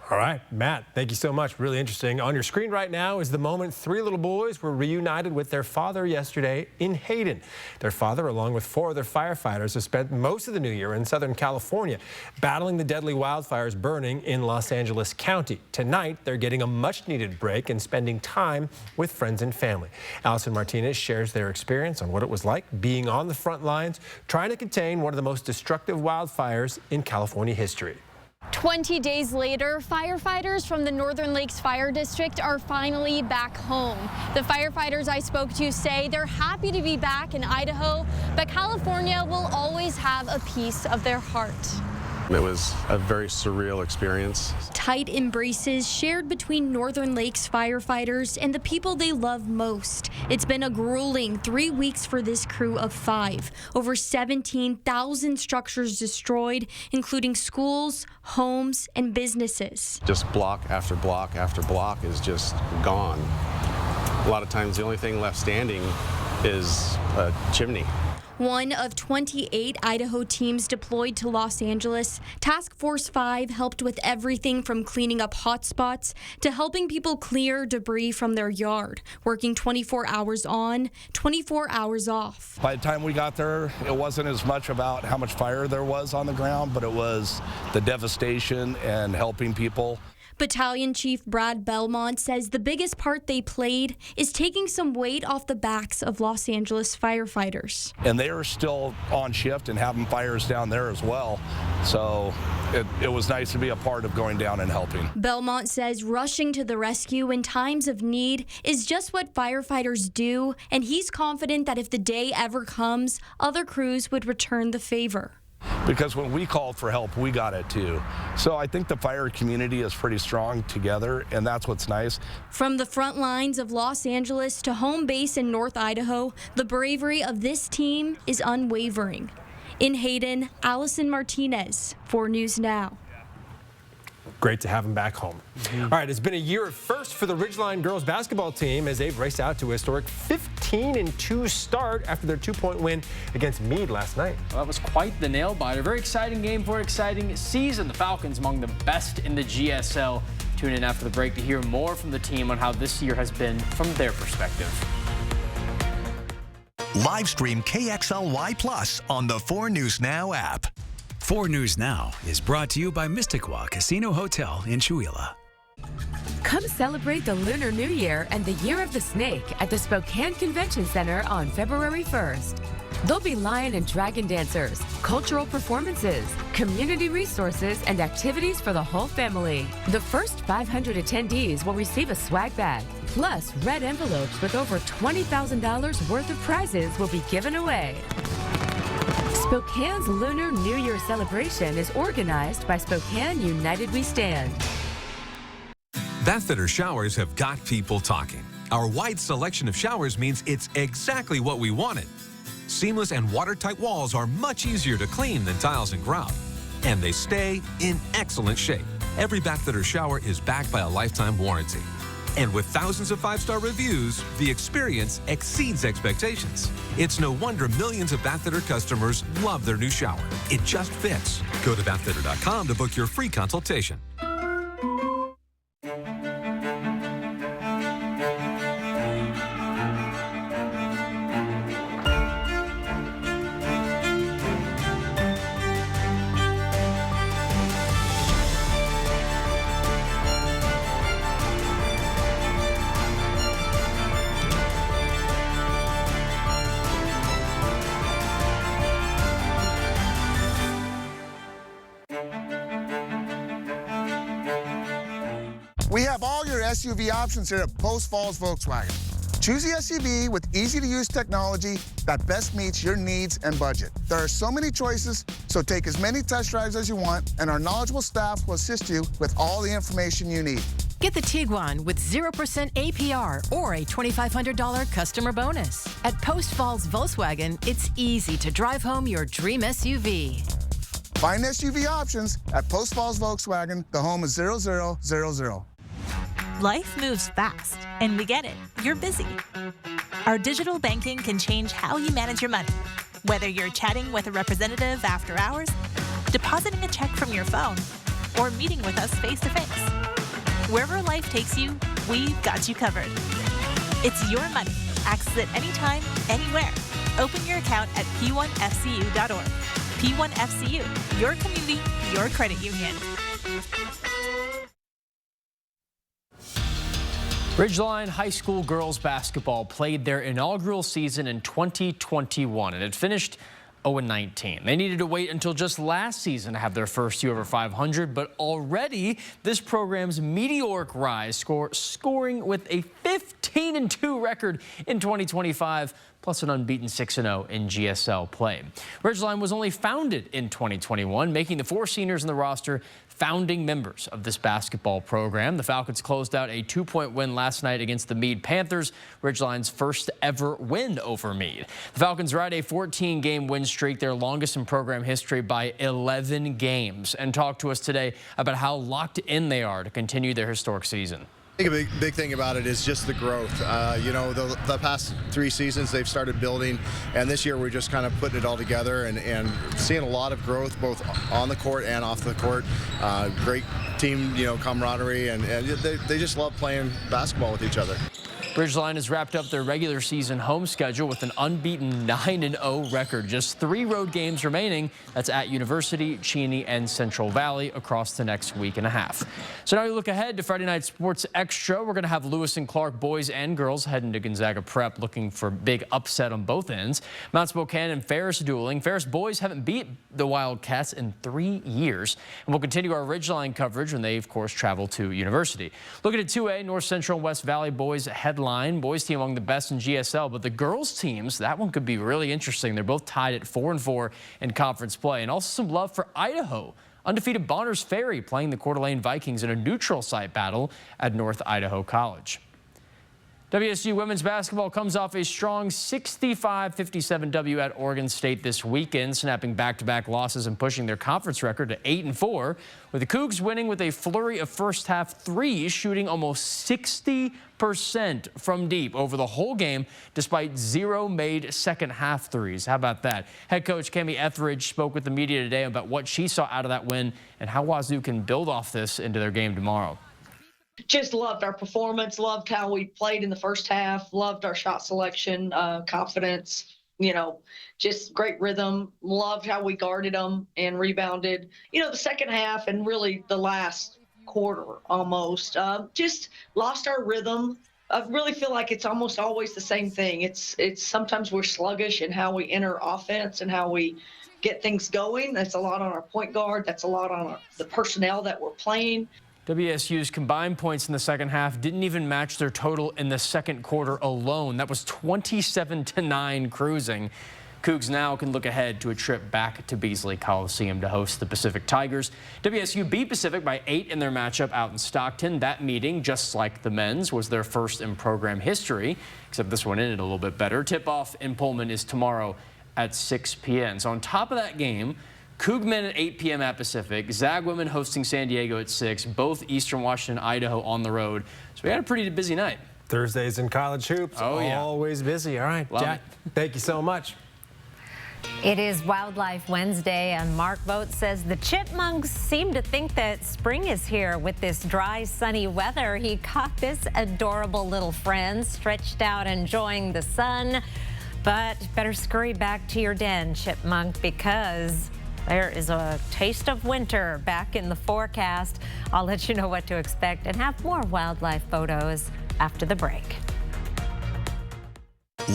All right, Matt, thank you so much. Really interesting. On your screen right now is the moment 3 little boys were reunited with their father yesterday in Hayden. Their father, along with 4 other firefighters, have spent most of the new year in Southern California, battling the deadly wildfires burning in Los Angeles County. Tonight, they're getting a much-needed break and spending time with friends and family. Allison Martinez shares their experience on what it was like being on the front lines, trying to contain one of the most destructive wildfires in California history. 20 days later, firefighters from the Northern Lakes Fire District are finally back home. The firefighters I spoke to say they're happy to be back in Idaho, but California will always have a piece of their heart. It was a very surreal experience. Tight embraces shared between Northern Lakes firefighters and the people they love most. It's been a grueling 3 weeks for this crew of 5. Over 17,000 structures destroyed, including schools, homes, and businesses. Just block after block after block is just gone. A lot of times the only thing left standing is a chimney. One of 28 Idaho teams deployed to Los Angeles, Task Force 5 helped with everything from cleaning up hotspots to helping people clear debris from their yard, working 24 hours on, 24 hours off. By the time we got there, it wasn't as much about how much fire there was on the ground, but it was the devastation and helping people. Battalion Chief Brad Belmont says the biggest part they played is taking some weight off the backs of Los Angeles firefighters. And they are still on shift and having fires down there as well. So it was nice to be a part of going down and helping. Belmont says rushing to the rescue in times of need is just what firefighters do, and he's confident that if the day ever comes, other crews would return the favor. Because when we called for help, we got it too. So I think the fire community is pretty strong together, and that's what's nice. From the front lines of Los Angeles to home base in North Idaho, the bravery of this team is unwavering. In Hayden, Allison Martinez, 4 News Now. Great to have him back home. All right, it's been a year of first for the Ridgeline girls basketball team as they've raced out to a historic 15-2 start after their 2-point win against Meade last night. Well, that was quite the nail-biter. Very exciting game for an exciting season. The Falcons among the best in the GSL. Tune in after the break to hear more from the team on how this year has been from their perspective. Live stream KXLY Plus on the 4 News Now app. 4 News Now is brought to you by Mystiqua Casino Hotel in Chewelah. Come celebrate the Lunar New Year and the Year of the Snake at the Spokane Convention Center on February 1st. There'll be lion and dragon dancers, cultural performances, community resources, and activities for the whole family. The first 500 attendees will receive a swag bag, plus red envelopes with over $20,000 worth of prizes will be given away. Spokane's Lunar New Year celebration is organized by Spokane United We Stand. Bathfitter showers have got people talking. Our wide selection of showers means it's exactly what we wanted. Seamless and watertight walls are much easier to clean than tiles and grout. And they stay in excellent shape. Every Bathfitter shower is backed by a lifetime warranty. And with thousands of 5-star reviews, the experience exceeds expectations. It's no wonder millions of Bathfitter customers love their new shower. It just fits. Go to bathfitter.com to book your free consultation. We have all your SUV options here at Post Falls Volkswagen. Choose the SUV with easy-to-use technology that best meets your needs and budget. There are so many choices, so take as many test drives as you want, and our knowledgeable staff will assist you with all the information you need. Get the Tiguan with 0% APR or a $2,500 customer bonus. At Post Falls Volkswagen, it's easy to drive home your dream SUV. Find SUV options at Post Falls Volkswagen, the home of 0000. Life moves fast, and we get it. You're busy. Our digital banking can change how you manage your money. Whether you're chatting with a representative after hours, depositing a check from your phone, or meeting with us face-to-face. Wherever life takes you, we've got you covered. It's your money. Access it anytime, anywhere. Open your account at p1fcu.org. P1FCU, your community, your credit union. Ridgeline High School girls basketball played their inaugural season in 2021, and it finished 0-19. They needed to wait until just last season to have their first U over 500, but already this program's meteoric rise, scoring with a 15-2 record in 2025, plus an unbeaten 6-0 in GSL play. Ridgeline was only founded in 2021, making the 4 seniors in the roster founding members of this basketball program. The Falcons closed out a 2-point win last night against the Meade Panthers, Ridgeline's first ever win over Meade. The Falcons ride a 14-game win streak, their longest in program history by 11 games, and talk to us today about how locked in they are to continue their historic season. I think a big thing about it is just the growth. You know, the past 3 seasons they've started building, and this year we're just kind of putting it all together and seeing a lot of growth both on the court and off the court. Great team, you know, camaraderie, and they just love playing basketball with each other. Ridgeline has wrapped up their regular season home schedule with an unbeaten 9-0 record. Just 3 road games remaining. That's at University, Cheney, and Central Valley across the next week and a half. So now we look ahead to Friday Night Sports Extra. We're going to have Lewis and Clark boys and girls heading to Gonzaga Prep, looking for big upset on both ends. Mount Spokane and Ferris dueling. Ferris boys haven't beat the Wildcats in 3 years. And we'll continue our Ridgeline coverage when they, of course, travel to University. Looking at 2A, North Central and West Valley boys headline. Boys team among the best in GSL, but the girls teams, that one could be really interesting. They're both tied at 4-4 in conference play. And also some love for Idaho. Undefeated Bonners Ferry playing the Coeur d'Alene Vikings in a neutral site battle at North Idaho College. WSU women's basketball comes off a strong 65-57 W at Oregon State this weekend, snapping back-to-back losses and pushing their conference record to 8-4, with the Cougs winning with a flurry of first-half threes, shooting almost 60% from deep over the whole game, despite 0 made second-half threes. How about that? Head coach Cami Etheridge spoke with the media today about what she saw out of that win and how Wazoo can build off this into their game tomorrow. Just loved our performance, loved how we played in the first half, loved our shot selection, confidence, you know, just great rhythm, loved how we guarded them and rebounded. You know, the second half and really the last quarter almost, just lost our rhythm. I really feel like it's almost always the same thing. It's sometimes we're sluggish in how we enter offense and how we get things going. That's a lot on our point guard. That's a lot on the personnel that we're playing. WSU's combined points in the second half didn't even match their total in the second quarter alone. That was 27-9 cruising. Cougs now can look ahead to a trip back to Beasley Coliseum to host the Pacific Tigers. WSU beat Pacific by 8 in their matchup out in Stockton. That meeting, just like the men's, was their first in program history, except this one ended a little bit better. Tip-off in Pullman is tomorrow at 6 p.m. So on top of that game, Coug men at 8 p.m. at Pacific, Zag women hosting San Diego at 6, both Eastern Washington, Idaho on the road. So we had a pretty busy night. Thursdays in college hoops, always busy. All right, Love Jack, thank you so much. It is Wildlife Wednesday, and Mark Vogt says the chipmunks seem to think that spring is here with this dry, sunny weather. He caught this adorable little friend stretched out enjoying the sun, but better scurry back to your den, chipmunk, because there is a taste of winter back in the forecast. I'll let you know what to expect and have more wildlife photos after the break.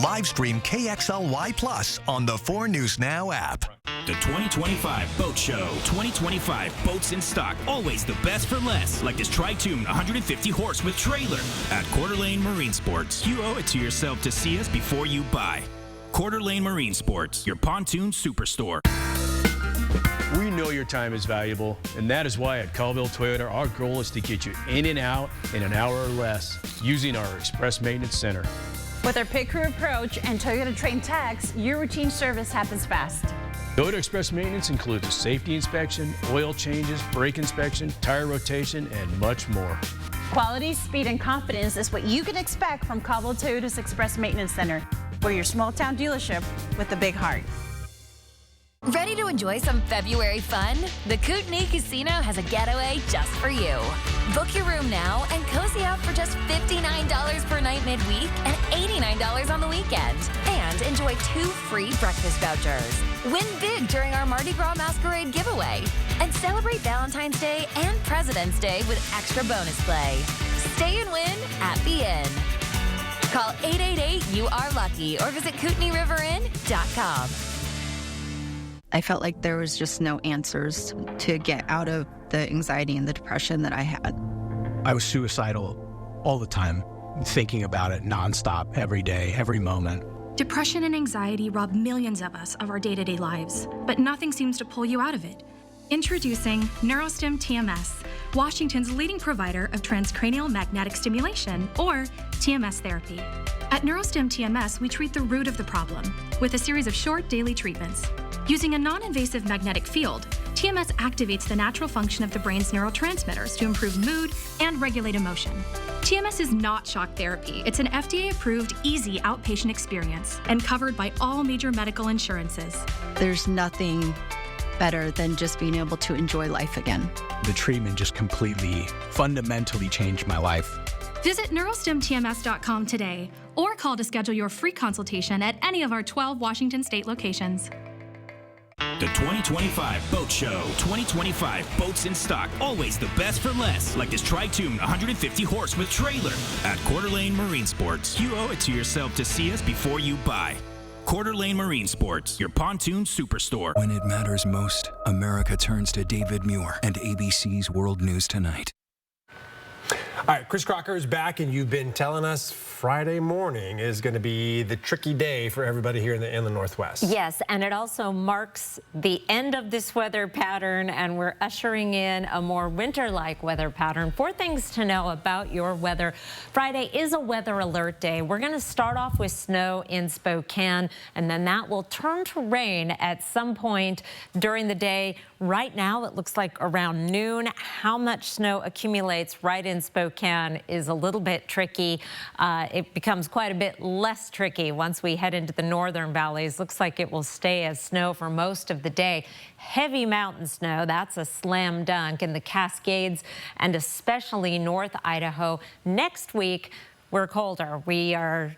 Live stream KXLY Plus on the 4 News Now app. The 2025 Boat Show. 2025 boats in stock. Always the best for less. Like this Tri-Tune 150 horse with trailer at Coeur d'Alene Marine Sports. You owe it to yourself to see us before you buy. Coeur d'Alene Marine Sports, your pontoon superstore. We know your time is valuable, and that is why at Colville Toyota, our goal is to get you in and out in an hour or less using our Express Maintenance Center. With our pit crew approach and Toyota trained techs, your routine service happens fast. Toyota Express Maintenance includes a safety inspection, oil changes, brake inspection, tire rotation, and much more. Quality, speed, and confidence is what you can expect from Colville Toyota's Express Maintenance Center. We're your small town dealership with a big heart. Ready to enjoy some February fun? The Kootenai Casino has a getaway just for you. Book your room now and cozy out for just $59 per night midweek and $89 on the weekend. And enjoy 2 free breakfast vouchers. Win big during our Mardi Gras Masquerade giveaway. And celebrate Valentine's Day and President's Day with extra bonus play. Stay and win at the Inn. Call 888-YOU-ARE-LUCKY or visit KootenaiRiverInn.com. I felt like there was just no answers to get out of the anxiety and the depression that I had. I was suicidal all the time, thinking about it nonstop, every day, every moment. Depression and anxiety rob millions of us of our day-to-day lives, but nothing seems to pull you out of it. Introducing NeuroStim TMS, Washington's leading provider of transcranial magnetic stimulation, or TMS therapy. At NeuroStim TMS, we treat the root of the problem with a series of short daily treatments. Using a non-invasive magnetic field, TMS activates the natural function of the brain's neurotransmitters to improve mood and regulate emotion. TMS is not shock therapy. It's an FDA-approved, easy outpatient experience and covered by all major medical insurances. There's nothing better than just being able to enjoy life again. The treatment just completely, fundamentally changed my life. Visit neurostimtms.com today or call to schedule your free consultation at any of our 12 Washington state locations. The 2025 Boat Show. 2025 boats in stock. Always the best for less. Like this Tri-Tune 150 horse with trailer at Coeur d'Alene Marine Sports. You owe it to yourself to see us before you buy. Coeur d'Alene Marine Sports, your pontoon superstore. When it matters most, America turns to David Muir and ABC's World News Tonight. All right, Chris Crocker is back, and you've been telling us Friday morning is going to be the tricky day for everybody here in the Northwest. Yes, and it also marks the end of this weather pattern, and we're ushering in a more winter-like weather pattern. 4 things to know about your weather. Friday is a weather alert day. We're going to start off with snow in Spokane, and then that will turn to rain at some point during the day. Right now, it looks like around noon. How much snow accumulates right in Spokane is a little bit tricky. It becomes quite a bit less tricky once we head into the northern valleys. Looks like it will stay as snow for most of the day. Heavy mountain snow, that's a slam dunk in the Cascades and especially North Idaho. Next week, we're colder. We are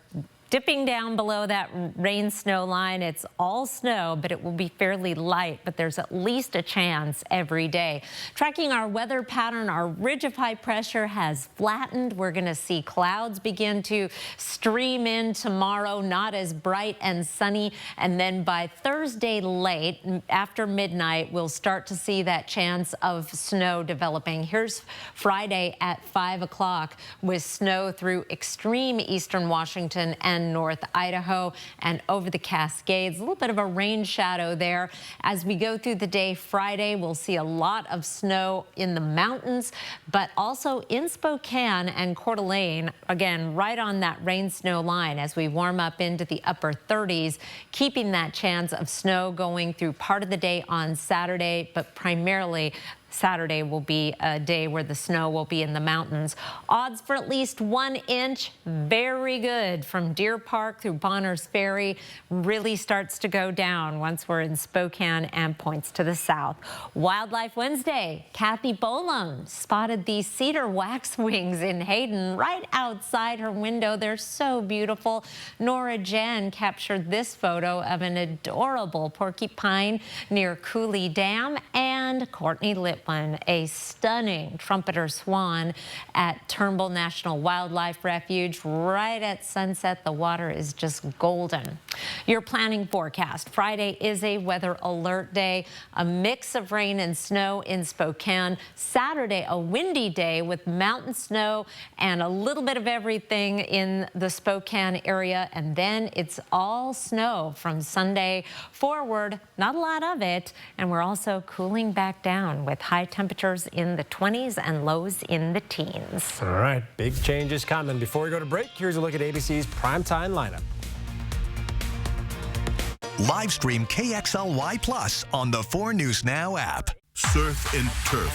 dipping down below that rain snow line. It's all snow, but it will be fairly light, but there's at least a chance every day. Tracking our weather pattern, our ridge of high pressure has flattened. We're going to see clouds begin to stream in tomorrow, not as bright and sunny. And then by Thursday late, after midnight, we'll start to see that chance of snow developing. Here's Friday at 5 o'clock with snow through extreme eastern Washington and North Idaho and over the Cascades. A little bit of a rain shadow there. As we go through the day Friday, we'll see a lot of snow in the mountains, but also in Spokane and Coeur d'Alene, again, right on that rain-snow line as we warm up into the upper 30s, keeping that chance of snow going through part of the day on Saturday, but primarily Saturday will be a day where the snow will be in the mountains. Odds for at least 1 inch, very good from Deer Park through Bonners Ferry. Really starts to go down once we're in Spokane and points to the south. Wildlife Wednesday, Kathy Bolam spotted these cedar waxwings in Hayden right outside her window. They're so beautiful. Nora Jen captured this photo of an adorable porcupine near Cooley Dam, and Courtney Litwin, a stunning trumpeter swan at Turnbull National Wildlife Refuge. Right at sunset, the water is just golden. Your planning forecast. Friday is a weather alert day. A mix of rain and snow in Spokane. Saturday, a windy day with mountain snow and a little bit of everything in the Spokane area. And then it's all snow from Sunday forward. Not a lot of it. And we're also cooling back down with high temperatures in the 20s and lows in the teens. All right, big changes coming. Before we go to break, here's a look at ABC's primetime lineup. Live stream KXLY Plus on the 4 News Now app. Surf and turf.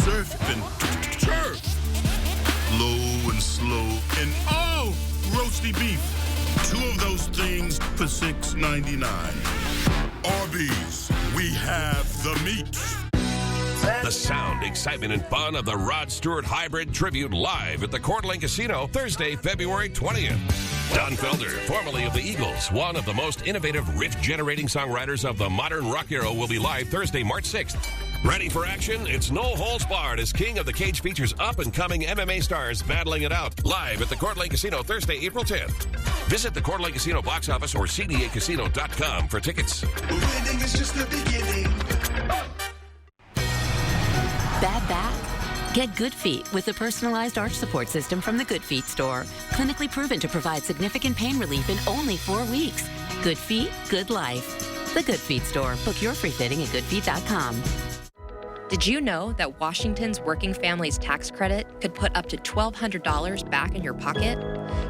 Surf and turf. Low and slow and oh, roasty beef. 2 of those things for $6.99. Arby's, we have the meat. The sound, excitement, and fun of the Rod Stewart Hybrid Tribute live at the Coeur d'Alene Casino Thursday, February 20th. Don Felder, formerly of the Eagles, one of the most innovative riff-generating songwriters of the modern rock era, will be live Thursday, March 6th. Ready for action? It's no holds barred as King of the Cage features up-and-coming MMA stars battling it out live at the Coeur d'Alene Casino Thursday, April 10th. Visit the Coeur d'Alene Casino box office or cdacasino.com for tickets. Winning is just the beginning. Bad back? Get Good Feet with the personalized arch support system from the Good Feet store. Clinically proven to provide significant pain relief in only 4 weeks. Good Feet, good life. The Good Feet store. Book your free fitting at goodfeet.com. Did you know that Washington's Working Families Tax Credit could put up to $1,200 back in your pocket?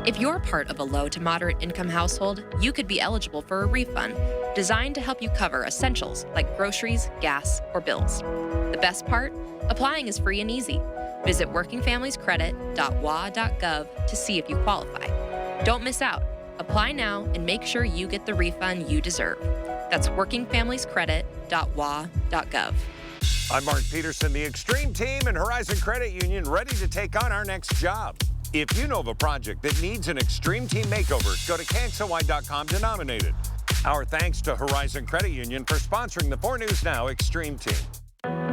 If you're part of a low to moderate income household, you could be eligible for a refund designed to help you cover essentials like groceries, gas, or bills. The best part? Applying is free and easy. Visit workingfamiliescredit.wa.gov to see if you qualify. Don't miss out. Apply now and make sure you get the refund you deserve. That's workingfamiliescredit.wa.gov. I'm Mark Peterson, the Extreme Team and Horizon Credit Union, ready to take on our next job. If you know of a project that needs an Extreme Team makeover, go to KXLY.com to nominate it. Our thanks to Horizon Credit Union for sponsoring the 4 News Now Extreme Team.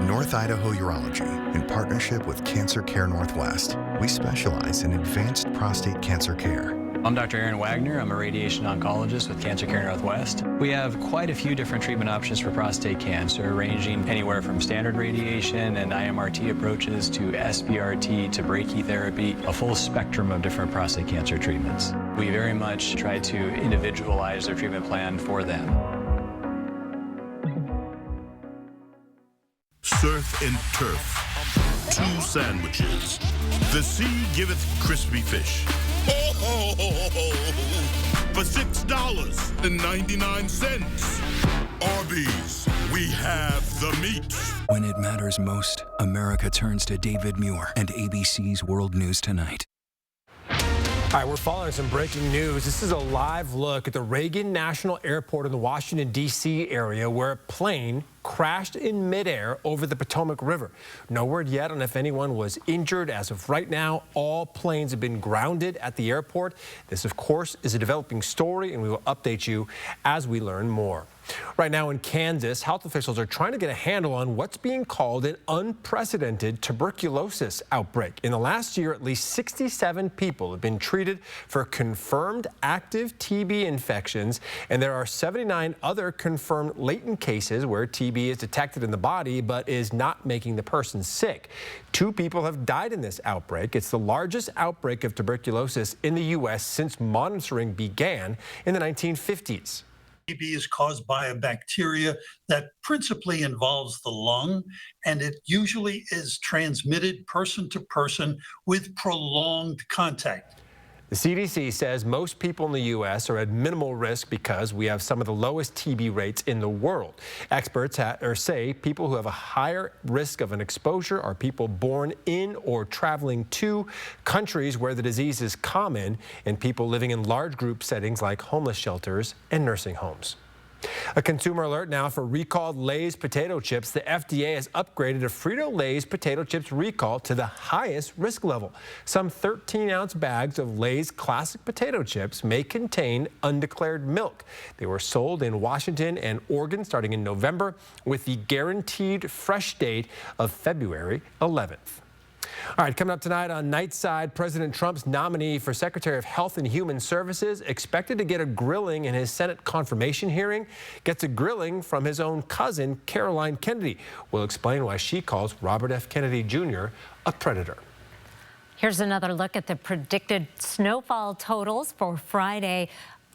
North Idaho Urology, in partnership with Cancer Care Northwest, we specialize in advanced prostate cancer care. I'm Dr. Aaron Wagner. I'm a radiation oncologist with Cancer Care Northwest. We have quite a few different treatment options for prostate cancer, ranging anywhere from standard radiation and IMRT approaches to SBRT to brachytherapy, a full spectrum of different prostate cancer treatments. We very much try to individualize their treatment plan for them. Surf and turf. 2 sandwiches. The sea giveth crispy fish. For $6.99. Arby's, we have the meat. When it matters most, America turns to David Muir and ABC's World News Tonight. All right, we're following some breaking news. This is a live look at the Reagan National Airport in the Washington, D.C. area where a plane crashed in midair over the Potomac River. No word yet on if anyone was injured. As of right now, all planes have been grounded at the airport. This, of course, is a developing story, and we will update you as we learn more. Right now in Kansas, health officials are trying to get a handle on what's being called an unprecedented tuberculosis outbreak. In the last year, at least 67 people have been treated for confirmed active TB infections, and there are 79 other confirmed latent cases where TB is detected in the body but is not making the person sick. 2 people have died in this outbreak. It's the largest outbreak of tuberculosis in the U.S. since monitoring began in the 1950s. TB is caused by a bacteria that principally involves the lung, and it usually is transmitted person to person with prolonged contact. The CDC says most people in the U.S. are at minimal risk because we have some of the lowest TB rates in the world. Experts say people who have a higher risk of an exposure are people born in or traveling to countries where the disease is common and people living in large group settings like homeless shelters and nursing homes. A consumer alert now for recalled Lay's potato chips. The FDA has upgraded a Frito-Lay's potato chips recall to the highest risk level. Some 13-ounce bags of Lay's classic potato chips may contain undeclared milk. They were sold in Washington and Oregon starting in November with the guaranteed fresh date of February 11th. All right, coming up tonight on Nightside, President Trump's nominee for Secretary of Health and Human Services expected to get a grilling in his Senate confirmation hearing, gets a grilling from his own cousin, Caroline Kennedy. We'll explain why she calls Robert F. Kennedy Jr. a predator. Here's another look at the predicted snowfall totals for Friday.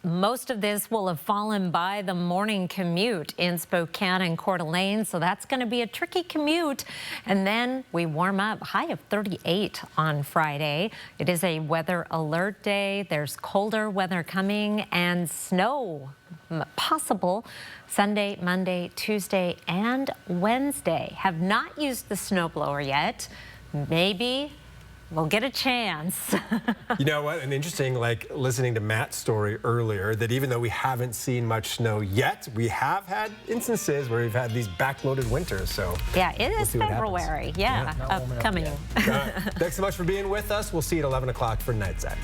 Most of this will have fallen by the morning commute in Spokane and Coeur d'Alene, so that's going to be a tricky commute. And then we warm up, high of 38 on Friday. It is a weather alert day. There's colder weather coming and snow possible Sunday, Monday, Tuesday, and Wednesday. Have not used the snowblower yet. Maybe we'll get a chance. You know what? And interesting, like listening to Matt's story earlier, that even though we haven't seen much snow yet, we have had instances where we've had these backloaded winters. So yeah, it is February. Yeah, upcoming. Thanks so much for being with us. We'll see you at 11 o'clock for Nightside.